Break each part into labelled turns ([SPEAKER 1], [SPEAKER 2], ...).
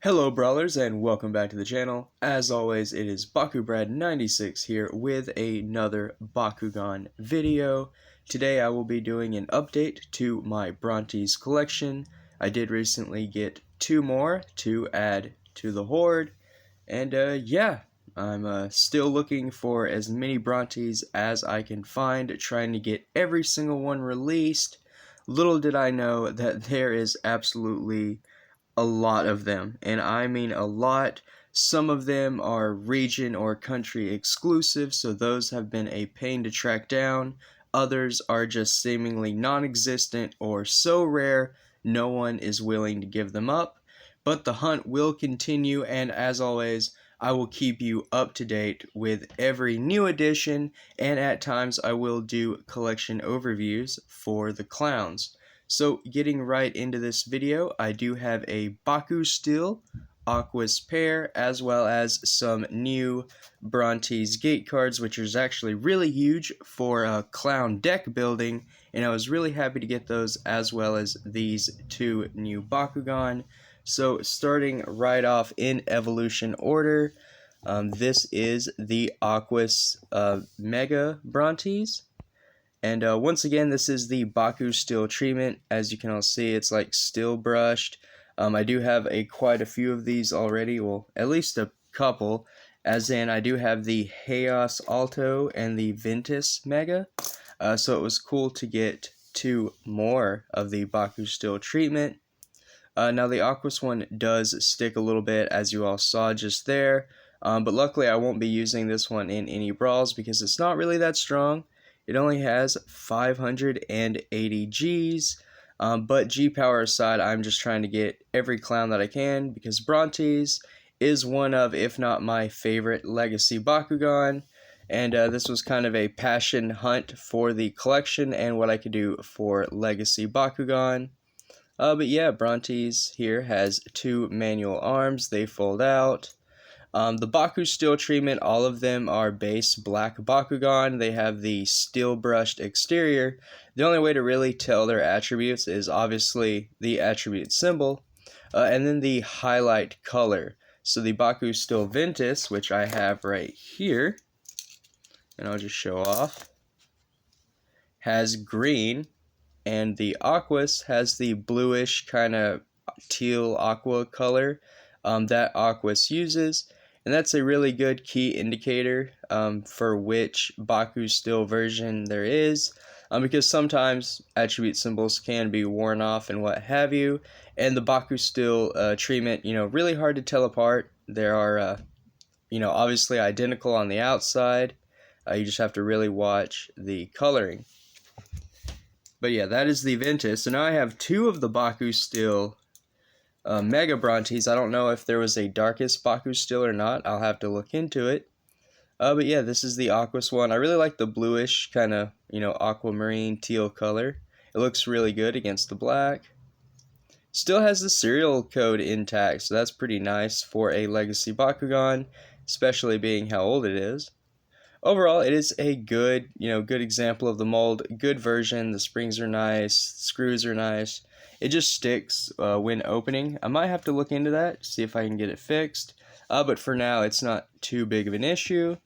[SPEAKER 1] Hello brawlers and welcome back to the channel. As always, it is BakuBrad96 here with another Bakugan video. Today I will be doing an update to my Brontes collection. I did recently get 2 more to add to the horde, and yeah, I'm still looking for as many Brontes as I can find, trying to get every single one released. Little did I know that there is absolutely a lot of them, and I mean a lot. Some of them are region or country exclusive, so those have been a pain to track down. Others are just seemingly non-existent or so rare no one is willing to give them up. But the hunt will continue, and as always, I will keep you up to date with every new edition, and at times I will do collection overviews for the clowns. So getting right into this video, I do have a Bakucrew Aquas pair, as well as some new Brontes gate cards, which is actually really huge for a clown deck building, and I was really happy to get those, as well as these 2 new Bakugan. So starting right off in evolution order, this is the Aquas Mega Brontes. And once again, this is the Bakucrew treatment. As you can all see, it's like still brushed. I do have quite a few of these already, well, at least a couple, as in I do have the Chaos Alto and the Ventus Mega. So it was cool to get 2 more of the Bakucrew treatment. Now the Aquas one does stick a little bit, as you all saw just there, but luckily I won't be using this one in any brawls because it's not really that strong. It only has 580 Gs, but G power aside, I'm just trying to get every clown that I can because Brontes is one of, if not my favorite legacy Bakugan, and this was kind of a passion hunt for the collection and what I could do for legacy Bakugan. But yeah, Brontes here has 2 manual arms, they fold out. The Bakucrew treatment, all of them are base black Bakugan. They have the steel brushed exterior. The only way to really tell their attributes is obviously the attribute symbol, and then the highlight color. So the Bakucrew Ventus, which I have right here, and I'll just show off, has green, and the Aquas has the bluish kind of teal aqua color that Aquas uses. And that's a really good key indicator for which Bakucrew version there is, because sometimes attribute symbols can be worn off and what have you, and the Bakucrew treatment, really hard to tell apart. There are, obviously identical on the outside. You just have to really watch the coloring. But yeah, that is the Ventus. So now I have 2 of the Bakucrew Mega Brontes. I don't know if there was a darkest Bakucrew or not. I'll have to look into it. But yeah, this is the Aquas one. I really like the bluish kind of, aquamarine teal color. It looks really good against the black. Still has the serial code intact, so that's pretty nice for a legacy Bakugan, especially being how old it is. Overall, it is a good, good example of the mold, good version. The springs are nice, screws are nice. It just sticks when opening. I might have to look into that, see if I can get it fixed. But for now, it's not too big of an issue.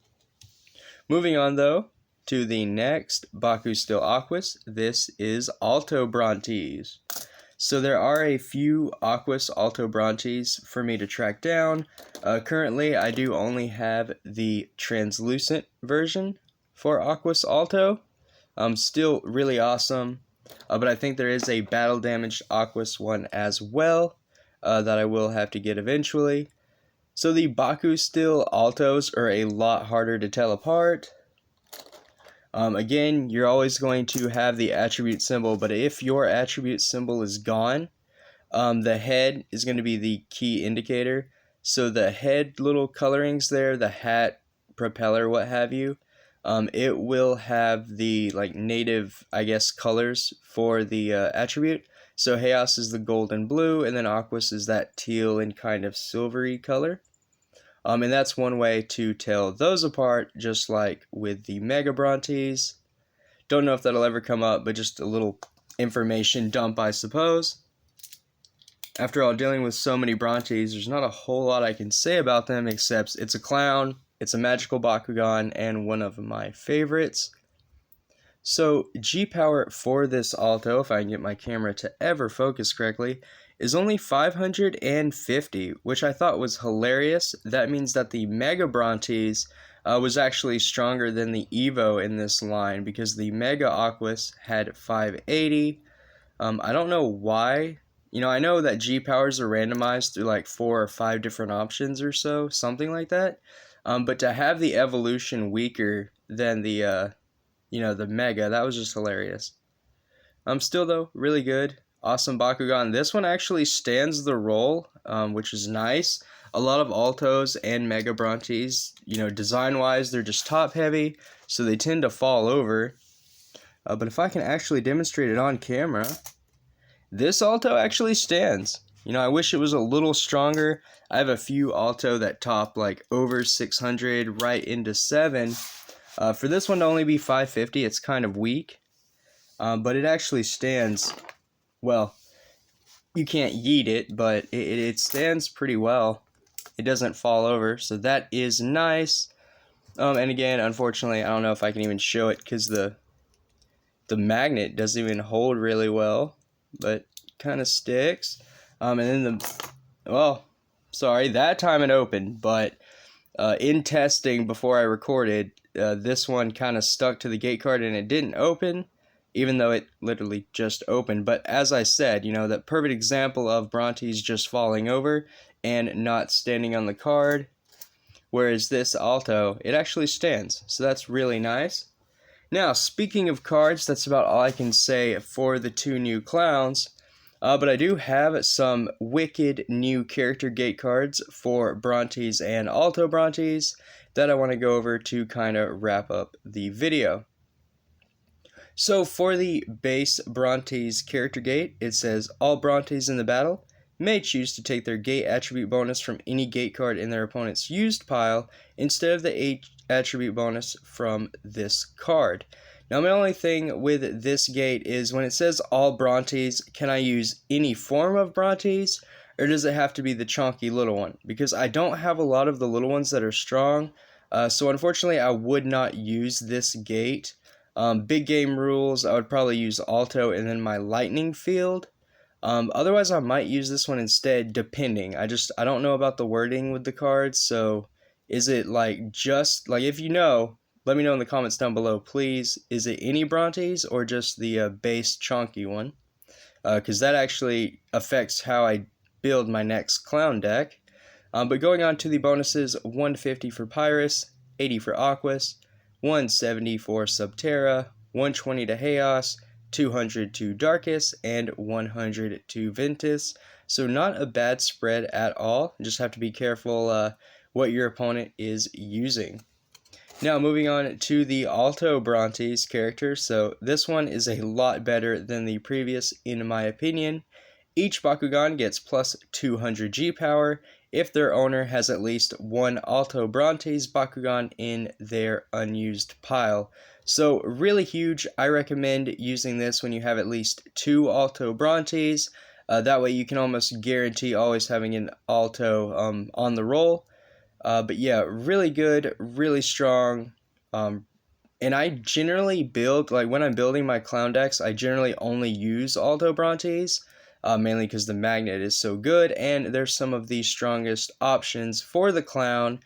[SPEAKER 1] Moving on, though, to the next Bakucrew Aquas. This is Alto Brontes. So there are a few Aquas Alto Brontes for me to track down. Currently, I do only have the translucent version for Aquas Alto. Still really awesome. But I think there is a battle damaged Aquas one as well that I will have to get eventually. So the Bakucrew Altos are a lot harder to tell apart. Again, you're always going to have the attribute symbol, but if your attribute symbol is gone, the head is going to be the key indicator. So the head little colorings there, the hat, propeller, what have you, it will have the native, I guess, colors for the attribute. So Chaos is the gold and blue, and then Aquas is that teal and kind of silvery color. And that's one way to tell those apart, just like with the Mega Brontes. Don't know if that'll ever come up, but just a little information dump, I suppose. after all, dealing with so many Brontes, there's not a whole lot I can say about them except it's a clown, it's a magical Bakugan, and one of my favorites. So G power for this Alto, if I can get my camera to ever focus correctly, is only 550, which I thought was hilarious. That means that the Mega Brontes was actually stronger than the Evo in this line, because the Mega Aquas had 580. I don't know why. You know, I know that G powers are randomized through like 4 or 5 different options or so, something like that. But to have the evolution weaker than the the Mega, that was just hilarious. Still though, really good. Awesome Bakugan. This one actually stands the role, which is nice. A lot of Altos and Mega Brontes, design-wise, they're just top-heavy, so they tend to fall over. But if I can actually demonstrate it on camera, this Alto actually stands. I wish it was a little stronger. I have a few Alto that top like over 600 right into 7. For this one to only be 550, it's kind of weak. But it actually stands, well, you can't yeet it, but it stands pretty well. It doesn't fall over, so that is nice. And again, unfortunately, I don't know if I can even show it because the magnet doesn't even hold really well, but kind of sticks. And then that time it opened, but in testing before I recorded, this one kind of stuck to the gate card and it didn't open, even though it literally just opened. But as I said, that perfect example of Brontes just falling over and not standing on the card, whereas this Alto, it actually stands, so that's really nice. Now, speaking of cards, that's about all I can say for the 2 new clowns. But I do have some wicked new character gate cards for Brontes and Alto Brontes that I want to go over to kind of wrap up the video. So for the base Brontes character gate, it says all Brontes in the battle may choose to take their gate attribute bonus from any gate card in their opponent's used pile instead of the attribute bonus from this card. Now, my only thing with this gate is when it says all Brontes, can I use any form of Brontes, or does it have to be the chonky little one? Because I don't have a lot of the little ones that are strong, so unfortunately I would not use this gate. Big game rules, I would probably use Alto and then my lightning field. Otherwise I might use this one instead, depending. I don't know about the wording with the cards, so is it if you know, let me know in the comments down below, please. Is it any Brontes or just the base chonky one? Because that actually affects how I build my next clown deck. But going on to the bonuses, 150 for Pyrus, 80 for Aquas, 170 for Subterra, 120 to Chaos, 200 to Darkus, and 100 to Ventus. So not a bad spread at all. Just have to be careful what your opponent is using. Now moving on to the Alto Brontes character. So this one is a lot better than the previous in my opinion. Each Bakugan gets plus 200 G power if their owner has at least 1 Alto Brontes Bakugan in their unused pile. So really huge. I recommend using this when you have at least 2 Alto Brontes. That way you can almost guarantee always having an Alto on the roll. But yeah, really good, really strong. And I generally build, when I'm building my clown decks, I generally only use Alto Brontes. Mainly because the magnet is so good, and there's some of the strongest options for the clown.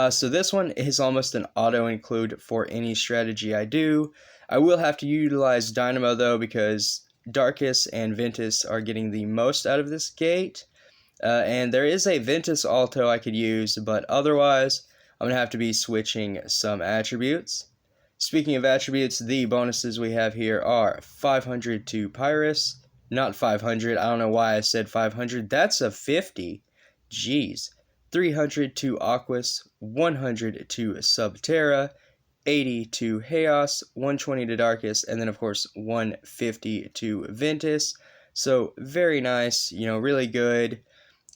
[SPEAKER 1] So this one is almost an auto-include for any strategy I do. I will have to utilize Dynamo, though, because Darkus and Ventus are getting the most out of this gate. And there is a Ventus Alto I could use, but otherwise, I'm going to have to be switching some attributes. Speaking of attributes, the bonuses we have here are 500 to Pyrus. Not 500, I don't know why I said 500, that's a 50, jeez. 300 to Aquas, 100 to Subterra, 80 to Chaos, 120 to Darkus, and then of course 150 to Ventus. So very nice, really good.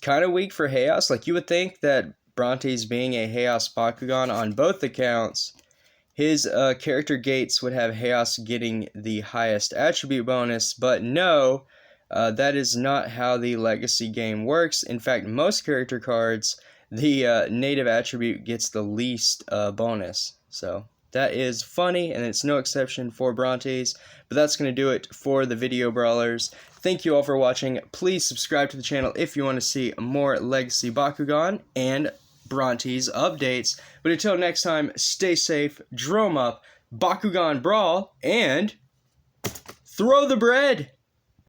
[SPEAKER 1] Kind of weak for Chaos. You would think that Brontes being a Chaos Bakugan on both accounts, his character gates would have Chaos getting the highest attribute bonus, but no. That is not how the legacy game works. In fact, most character cards, the native attribute gets the least bonus. So that is funny, and it's no exception for Brontes. But that's going to do it for the video brawlers. Thank you all for watching. Please subscribe to the channel if you want to see more Legacy Bakugan and Brontes updates. But until next time, stay safe, drum up, Bakugan Brawl, and throw the bread!